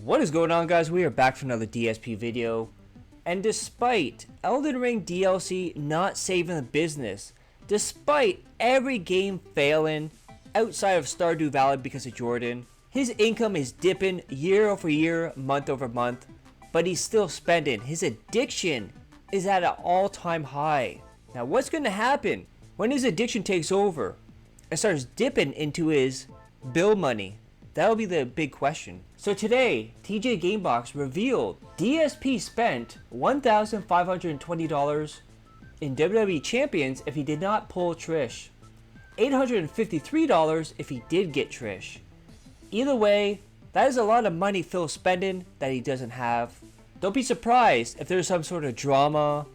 What is going on, guys? We are back for another DSP video. And despite Elden Ring DLC not saving the business, despite every game failing outside of Stardew Valley because of Jordan, his income is dipping year over year, month over month, but he's still spending. His addiction is at an all-time high. Now what's going to happen when his addiction takes over and starts dipping into his bill money? That'll be the big question. So today, TJ Gamebox revealed DSP spent $1,520 in WWE Champions if he did not pull Trish. $853 if he did get Trish. Either way, that is a lot of money Phil's spending that he doesn't have. Don't be surprised if there's some sort of drama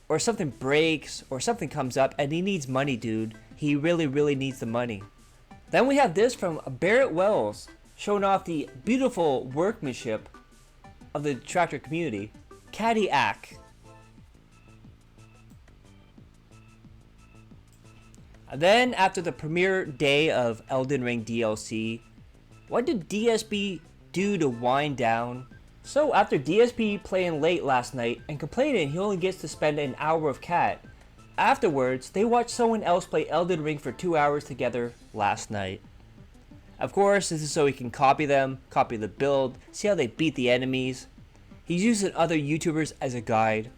or something breaks or something comes up and he needs money, dude. He really needs the money. Then we have this from Barrett Wells, showing off the beautiful workmanship of the tractor community. Cadillac. Then, after the premiere day of Elden Ring DLC, what did DSP do to wind down? So, after DSP playing late last night and complaining he only gets to spend an hour with Kat, afterwards, they watched someone else play Elden Ring for 2 hours together last night. Of course, this is so he can copy them, copy the build, see how they beat the enemies. He's using other YouTubers as a guide.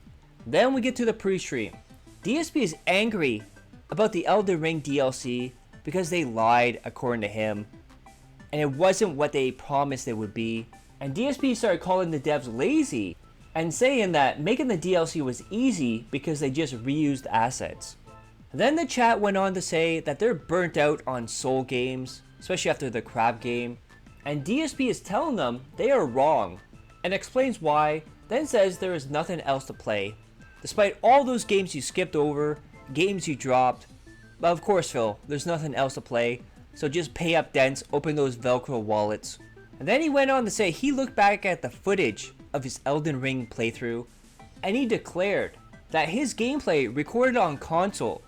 Then we get to the pre-stream. DSP is angry about the Elden Ring DLC because they lied according to him, and it wasn't what they promised it would be. And DSP started calling the devs lazy and saying that making the DLC was easy because they just reused assets. Then the chat went on to say that they're burnt out on Soul games, especially after the crab game, and DSP is telling them they are wrong and explains why, then says there is nothing else to play despite all those games you skipped over, games you dropped. But of course, Phil, there's nothing else to play, so just pay up dents, open those Velcro wallets. And then he went on to say he looked back at the footage of his Elden Ring playthrough and he declared that his gameplay recorded on console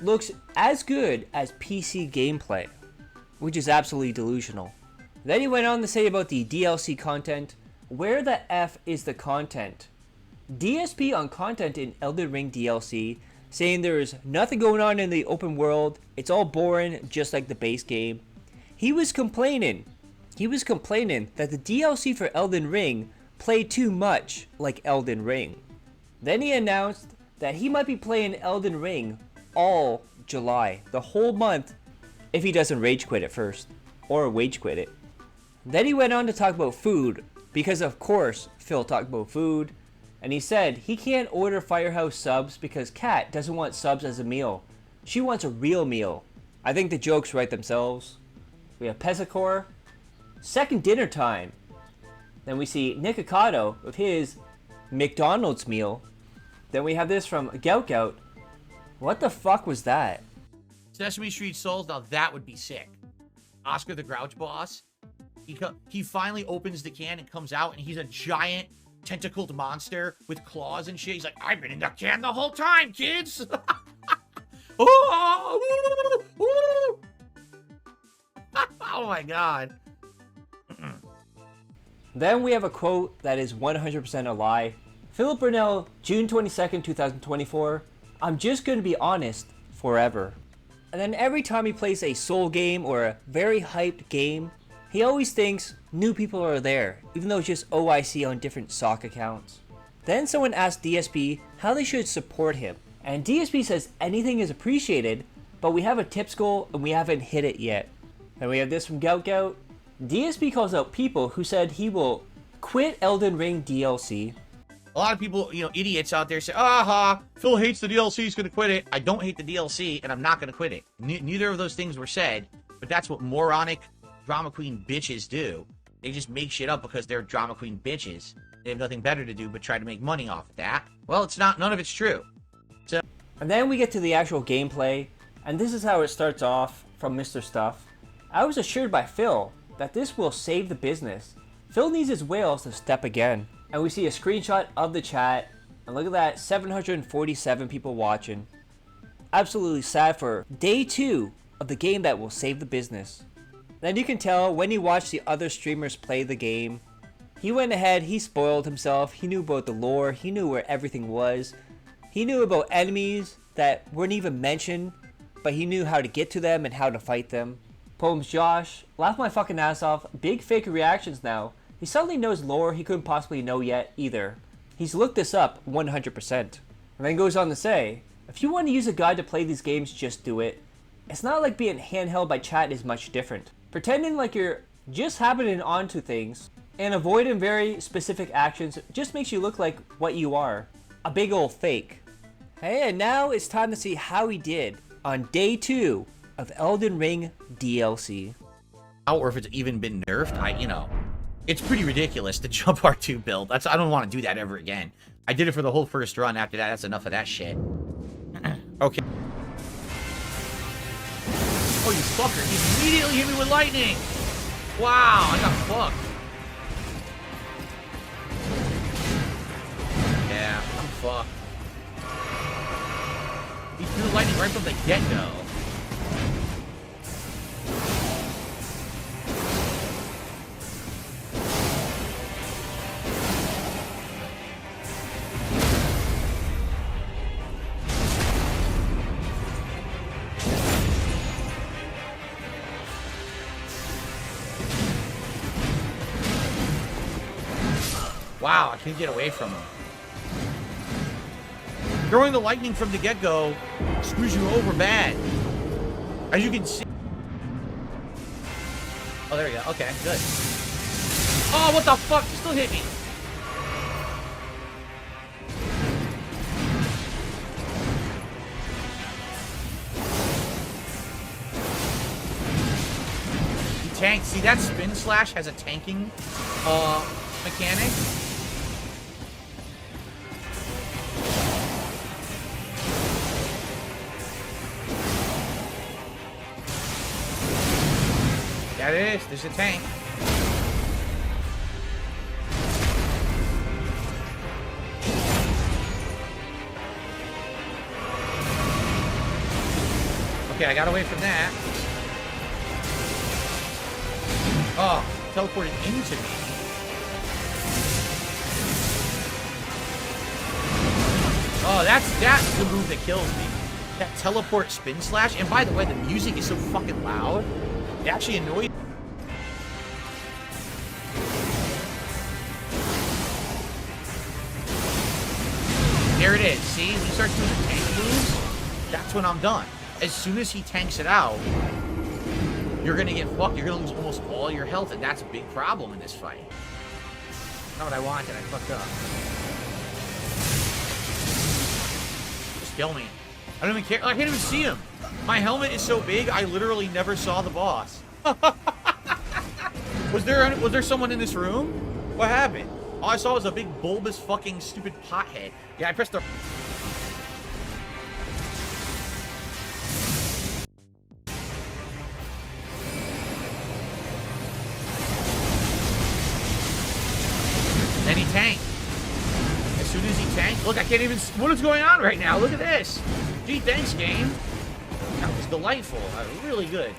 looks as good as PC gameplay, which is absolutely delusional. Then he went on to say about the DLC content, where the F is the content? DSP on content in Elden Ring DLC, saying there is nothing going on in the open world, it's all boring just like the base game. He was complaining that the DLC for Elden Ring played too much like Elden Ring. Then he announced that he might be playing Elden Ring all July, the whole month, if he doesn't rage quit it first, or wage quit it. Then he went on to talk about food, because of course Phil talked about food, and he said he can't order Firehouse subs because Kat doesn't want subs as a meal. She wants a real meal. I think the jokes write themselves. We have Pesacor, second dinner time. Then we see Nikocado with his McDonald's meal. Then we have this from Gout. What the fuck was that? Sesame Street Souls, now that would be sick. Oscar the Grouch Boss. He finally opens the can and comes out, and he's a giant tentacled monster with claws and shit. He's like, I've been in the can the whole time, kids! Oh my god. Then we have a quote that is 100% a lie. Philip Burnell, June 22nd, 2024. I'm just going to be honest forever. And then every time he plays a Soul game or a very hyped game, he always thinks new people are there, even though it's just OIC on different sock accounts. Then someone asked DSP how they should support him, and DSP says anything is appreciated, but we have a tips goal and we haven't hit it yet. Then we have this from Gout. DSP calls out people who said he will quit Elden Ring DLC. A lot of people, idiots out there say, aha, Phil hates the DLC, he's going to quit it. I don't hate the DLC, and I'm not going to quit it. Neither of those things were said, but that's what moronic drama queen bitches do. They just make shit up because they're drama queen bitches. They have nothing better to do but try to make money off of that. Well, it's not, none of it's true. So, and then we get to the actual gameplay, and this is how it starts off from Mr. Stuff. I was assured by Phil that this will save the business. Phil needs his whales to step again. And we see a screenshot of the chat, and look at that, 747 people watching. Absolutely sad for day 2 of the game that will save the business. Then you can tell when you watch the other streamers play the game, He went ahead, he spoiled himself, he knew about the lore, he knew where everything was. He knew about enemies that weren't even mentioned, but he knew how to get to them and how to fight them. Poems Josh, laugh my fucking ass off, big fake reactions now. He suddenly knows lore he couldn't possibly know yet either. He's looked this up 100%. And then goes on to say, if you want to use a guide to play these games, just do it. It's not like being handheld by chat is much different. Pretending like you're just happening onto things and avoiding very specific actions just makes you look like what you are. A big old fake. Hey, and now it's time to see how he did on day 2 of Elden Ring DLC. Or if it's even been nerfed, it's pretty ridiculous to jump R2 build. I don't want to do that ever again. I did it for the whole first run. After that, that's enough of that shit. Okay. Oh, you fucker. He immediately hit me with lightning. Wow, I got fucked. Yeah, I'm fucked. He threw lightning right from the get-go. Wow, I can't get away from him. Throwing the lightning from the get-go screws you over bad. As you can see. Oh, there we go. Okay, good. Oh, what the fuck? You still hit me. He tanked. See, that spin slash has a tanking mechanic. That is, there's a tank. Okay, I got away from that. Oh, teleported into me. Oh, that's the move that kills me. That teleport spin slash. And by the way, the music is so fucking loud. It actually annoys. There it is. See, when he starts doing the tank moves, that's when I'm done. As soon as he tanks it out, you're gonna get fucked. You're gonna lose almost all your health, and that's a big problem in this fight. Not what I wanted. I fucked up. Just kill me. I don't even care. I can't even see him. My helmet is so big, I literally never saw the boss. Was there someone in this room? What happened? All I saw was a big bulbous fucking stupid pothead. Yeah, I pressed the... Then he tanked. As soon as he tanked... Look, I can't even... What is going on right now? Look at this. Gee, thanks, game. That was delightful. Really good.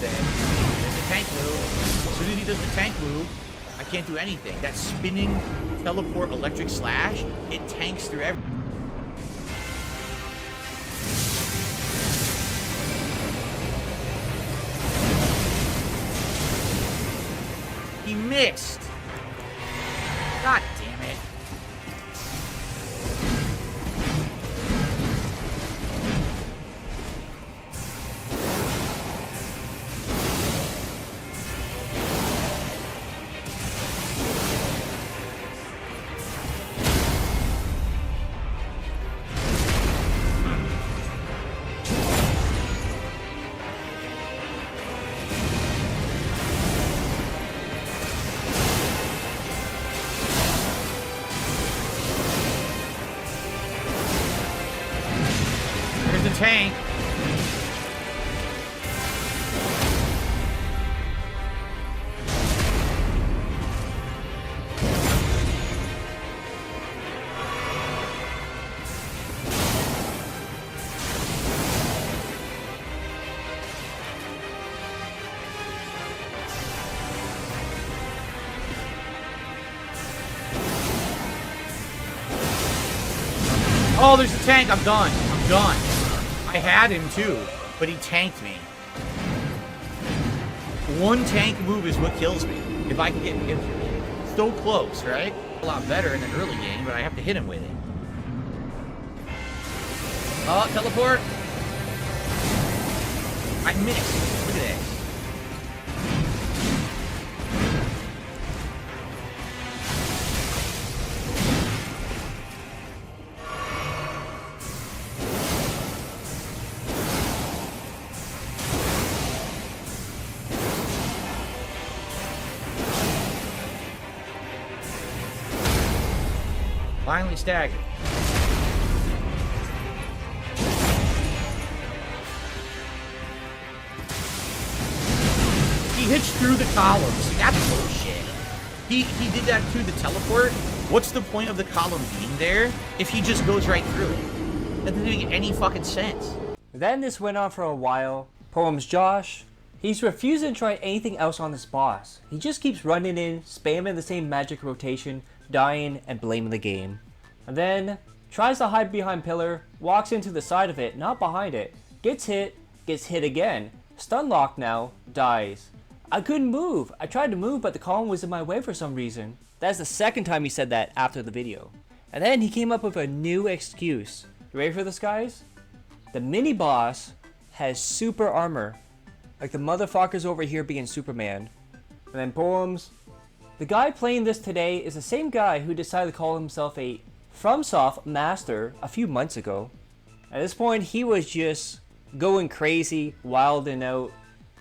Then there's the tank move. As soon as he does the tank move, I can't do anything. That spinning teleport electric slash, it tanks through everything. He missed. God damn it. Tank. Oh, there's a tank. I'm done. I'm done. I had him too, but he tanked me. One tank move is what kills me. If I can get him so close, right? A lot better in the early game, but I have to hit him with it. Oh, teleport. I missed. Look at this. Finally staggered. He hits through the columns. That's bullshit. He did that through the teleport. What's the point of the column being there if he just goes right through it? That doesn't make any fucking sense. Then this went on for a while. Poems Josh. He's refusing to try anything else on this boss. He just keeps running in, spamming the same magic rotation, dying, and blaming the game. And then, tries to hide behind pillar, walks into the side of it, not behind it, gets hit again, stun locked now, dies. I couldn't move. I tried to move, but the column was in my way for some reason. That's the second time he said that after the video. And then he came up with a new excuse. You ready for this, guys? The mini boss has super armor. Like the motherfuckers over here being Superman. And then Poems. The guy playing this today is the same guy who decided to call himself a FromSoft master a few months ago. At this point, he was just going crazy, wilding out.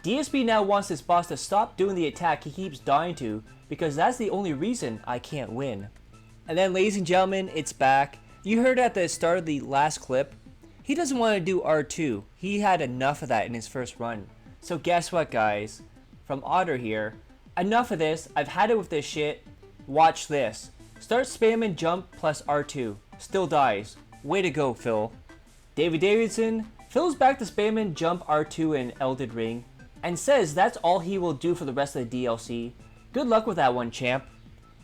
DSP now wants this boss to stop doing the attack he keeps dying to, because that's the only reason I can't win. And then, ladies and gentlemen, it's back. You heard at the start of the last clip, he doesn't want to do R2. He had enough of that in his first run. So guess what, guys? From Otter here, enough of this. I've had it with this shit. Watch this. Start spamming jump plus R2. Still dies. Way to go, Phil. David Davidson. Phil's back to spamming jump R2 in Elden Ring. And says that's all he will do for the rest of the DLC. Good luck with that one, champ.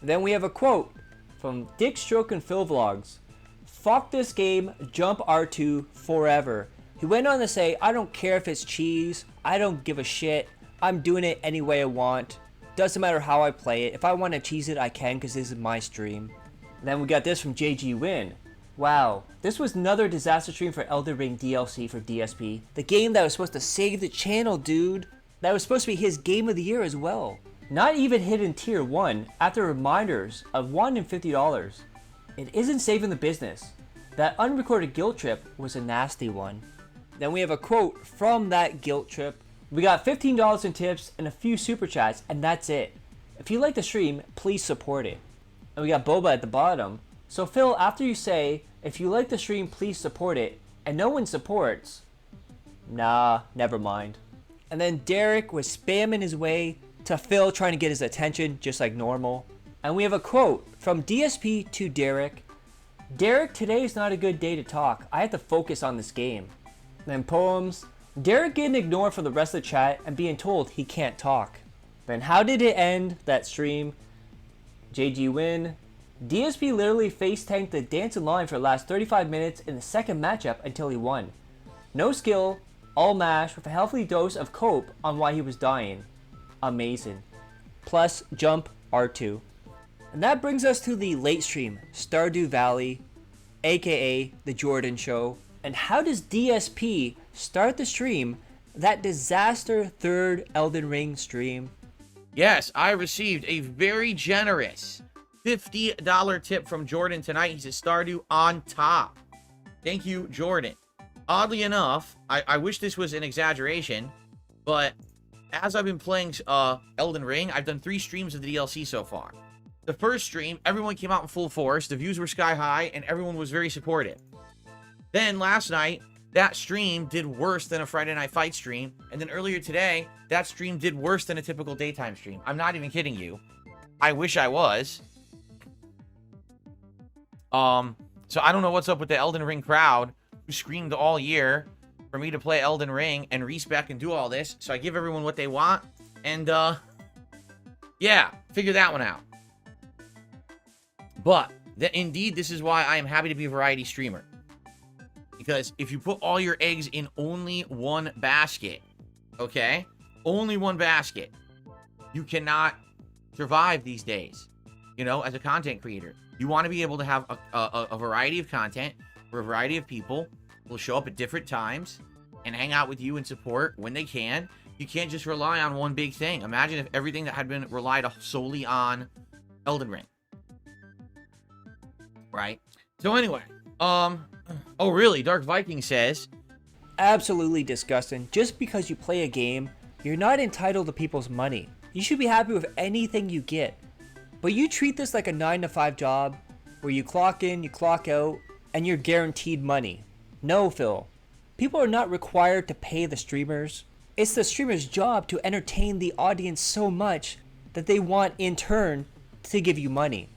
And then we have a quote from Dick Stroke and Phil Vlogs. Fuck this game, jump R2 forever. He went on to say, I don't care if it's cheese. I don't give a shit. I'm doing it any way I want. Doesn't matter how I play it. If I want to cheese it, I can because this is my stream. And then we got this from JG Win. Wow, this was another disaster stream for Elden Ring DLC for DSP. The game that was supposed to save the channel, dude. That was supposed to be his game of the year as well. Not even hitting tier 1 after reminders of $1 and $50. It isn't saving the business. That unrecorded guilt trip was a nasty one. Then we have a quote from that guilt trip. We got $15 in tips and a few super chats, and that's it. If you like the stream, please support it. And we got Boba at the bottom. So Phil, after you say, if you like the stream, please support it, and no one supports, nah, never mind. And then Derek was spamming his way to Phil trying to get his attention, just like normal. And we have a quote from DSP to Derek. Derek, today is not a good day to talk. I have to focus on this game. Then Poems. Derek getting ignored for the rest of the chat and being told he can't talk. Then how did it end, that stream? JG Win. DSP literally face tanked the dancing line for the last 35 minutes in the second matchup until he won. No skill, all mash with a healthy dose of cope on why he was dying. Amazing. Plus jump R2. And that brings us to the late stream, Stardew Valley, aka The Jordan Show. And how does DSP start the stream, that disaster third Elden Ring stream? Yes, I received a very generous $50 tip from Jordan tonight. He says Stardew on top. Thank you, Jordan. Oddly enough, I wish this was an exaggeration, but as I've been playing Elden Ring, I've done 3 streams of the DLC so far. The first stream, everyone came out in full force, the views were sky high, and everyone was very supportive. Then last night, that stream did worse than a Friday Night Fight stream, and then earlier today, that stream did worse than a typical daytime stream. I'm not even kidding you. I wish I was. So I don't know what's up with the Elden Ring crowd who screamed all year for me to play Elden Ring and respec and do all this. So I give everyone what they want, and yeah, figure that one out. But indeed, this is why I am happy to be a variety streamer. Because if you put all your eggs in only one basket, okay? Only one basket, you cannot survive these days, you know, as a content creator. You want to be able to have a variety of content for a variety of people who will show up at different times and hang out with you and support when they can. You can't just rely on one big thing. Imagine if everything that had been relied solely on Elden Ring. Right? So anyway, oh really? Dark Viking says, Absolutely disgusting. Just because you play a game, you're not entitled to people's money. You should be happy with anything you get. But you treat this like a 9-to-5 job, where you clock in, you clock out, and you're guaranteed money. No, Phil. People are not required to pay the streamers. It's the streamer's job to entertain the audience so much that they want, in turn, to give you money.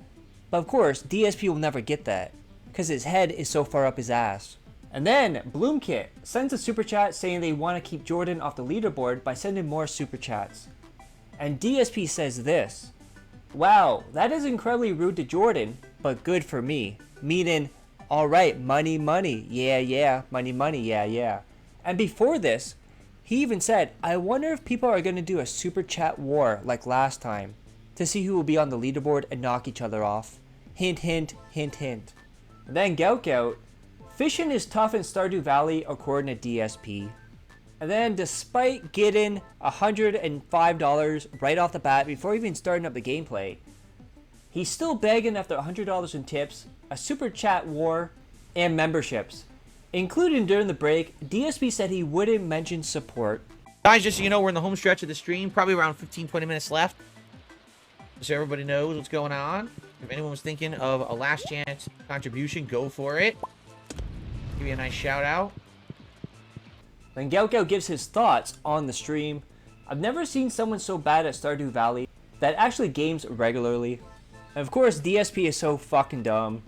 But of course, DSP will never get that, because his head is so far up his ass. And then, Bloomkit sends a super chat saying they want to keep Jordan off the leaderboard by sending more super chats. And DSP says this, "Wow, that is incredibly rude to Jordan, but good for me." Meaning, alright, money, money, yeah, money, yeah. And before this, he even said, I wonder if people are going to do a super chat war like last time, to see who will be on the leaderboard and knock each other off. Hint, hint, hint, hint. And then Gout, fishing is tough in Stardew Valley according to DSP. And then despite getting $105 right off the bat before even starting up the gameplay, he's still begging after $100 in tips, a super chat war, and memberships. Including during the break, DSP said he wouldn't mention support. guys, just so you know, we're in the home stretch of the stream, probably around 15-20 minutes left. So everybody knows what's going on. If anyone was thinking of a last chance contribution, go for it. Give you a nice shout out. When Gout gives his thoughts on the stream, I've never seen someone so bad at Stardew Valley that actually games regularly. And of course, DSP is so fucking dumb.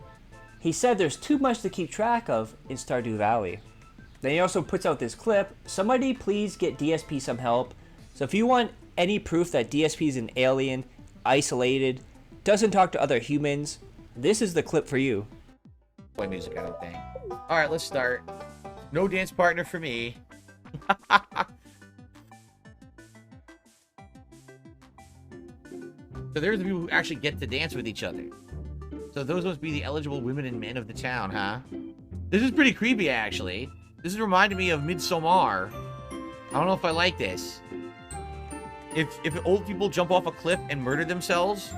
He said there's too much to keep track of in Stardew Valley. Then he also puts out this clip, somebody please get DSP some help. So if you want any proof that DSP is an alien, isolated, doesn't talk to other humans, this is the clip for you. Play music, I don't think. Alright, let's start. No dance partner for me. So there's the people who actually get to dance with each other. So those must be the eligible women and men of the town, huh? This is pretty creepy, actually. This is reminding me of Midsommar. I don't know if I like this. If old people jump off a cliff and murder themselves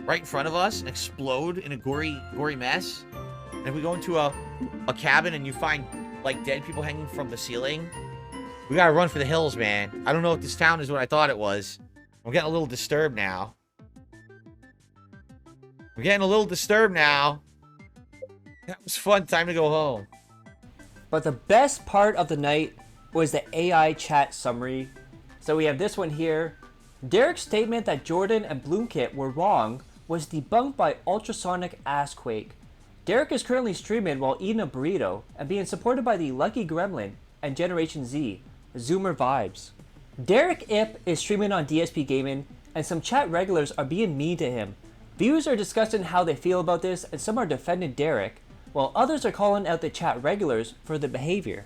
right in front of us and explode in a gory mess, and if we go into a cabin and you find, like, dead people hanging from the ceiling, we gotta run for the hills, man. I don't know if this town is what I thought it was. I'm getting a little disturbed now. I'm getting a little disturbed now. That was fun. Time to go home. But the best part of the night was the AI chat summary. So we have this one here. Derich's statement that Jordan and Bloomkit were wrong was debunked by Ultrasonic Assquake. Derich is currently streaming while eating a burrito and being supported by the Lucky Gremlin and Generation Z, Zoomer vibes. Derich Ip is streaming on DSP Gaming, and some chat regulars are being mean to him. Viewers are discussing how they feel about this, and some are defending Derich, while others are calling out the chat regulars for the behavior.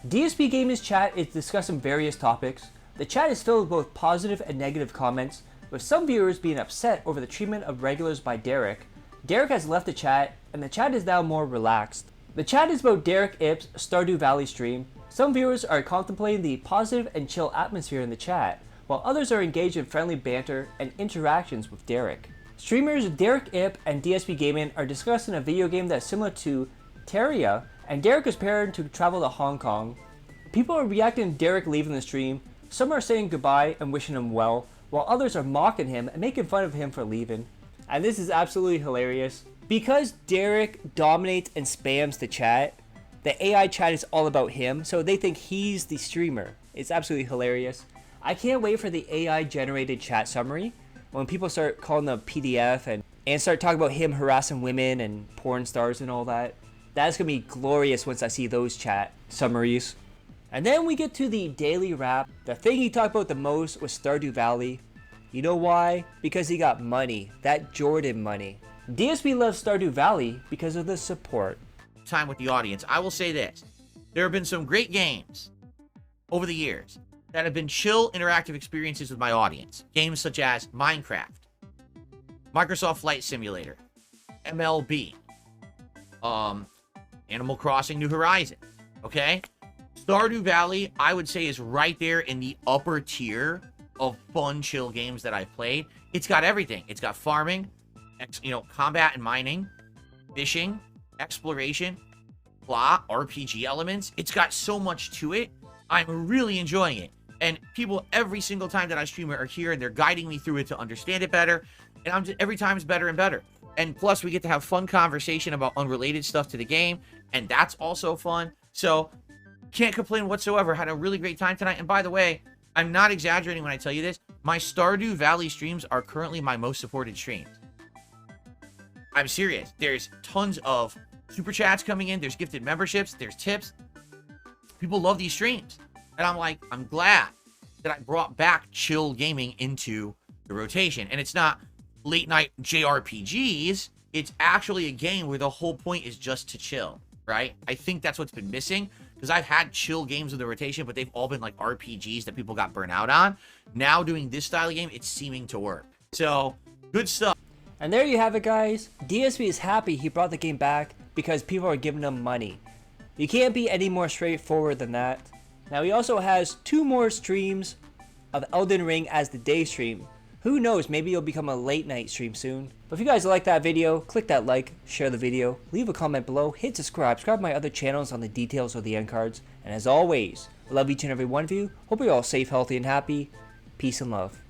DSP Gaming's chat is discussing various topics. The chat is filled with both positive and negative comments, with some viewers being upset over the treatment of regulars by Derich. Derich has left the chat, and the chat is now more relaxed. The chat is about Derich Ip's Stardew Valley stream. Some viewers are contemplating the positive and chill atmosphere in the chat, while others are engaged in friendly banter and interactions with Derich. Streamers Derich Ip and DSP Gaming are discussing a video game that's similar to Terraria, and Derich is preparing to travel to Hong Kong. People are reacting to Derich leaving the stream. Some are saying goodbye and wishing him well, while others are mocking him and making fun of him for leaving. And this is absolutely hilarious. Because Derich dominates and spams the chat, the AI chat is all about him, so they think he's the streamer. It's absolutely hilarious. I can't wait for the AI generated chat summary when people start calling them PDF and start talking about him harassing women and porn stars and all that. That's gonna be glorious once I see those chat summaries. And then we get to the daily wrap. The thing he talked about the most was Stardew Valley. You know why? Because he got money. That Jordan money. DSP loves Stardew Valley because of the support. Time with the audience. I will say this. there have been some great games over the years that have been chill interactive experiences with my audience. Games such as Minecraft, Microsoft Flight Simulator, MLB, Animal Crossing New Horizons, okay? Stardew Valley, I would say, is right there in the upper tier of fun, chill games that I've played. It's got everything. It's got farming, combat and mining, fishing, exploration, plot, RPG elements. It's got so much to it. I'm really enjoying it. And people, every single time that I stream it, are here, and they're guiding me through it to understand it better. And every time it's better and better. And plus, we get to have fun conversation about unrelated stuff to the game, and that's also fun. So, can't complain whatsoever. Had a really great time tonight. And by the way, I'm not exaggerating when I tell you this. My Stardew Valley streams are currently my most supported streams. I'm serious. There's tons of super chats coming in. There's gifted memberships. There's tips. People love these streams. And I'm like, I'm glad that I brought back chill gaming into the rotation. And it's not late night JRPGs. It's actually a game where the whole point is just to chill, right? I think that's what's been missing. Because I've had chill games in the rotation, but they've all been like RPGs that people got burnt out on. Now doing this style of game, it's seeming to work. So, good stuff. And there you have it, guys. DSP is happy he brought the game back because people are giving him money. You can't be any more straightforward than that. Now he also has 2 more streams of Elden Ring as the day stream. Who knows, maybe it'll become a late night stream soon. But if you guys like that video, click that like, share the video, leave a comment below, hit subscribe to my other channels on the details of the end cards. And as always, I love each and every one of you. Hope you're all safe, healthy, and happy. Peace and love.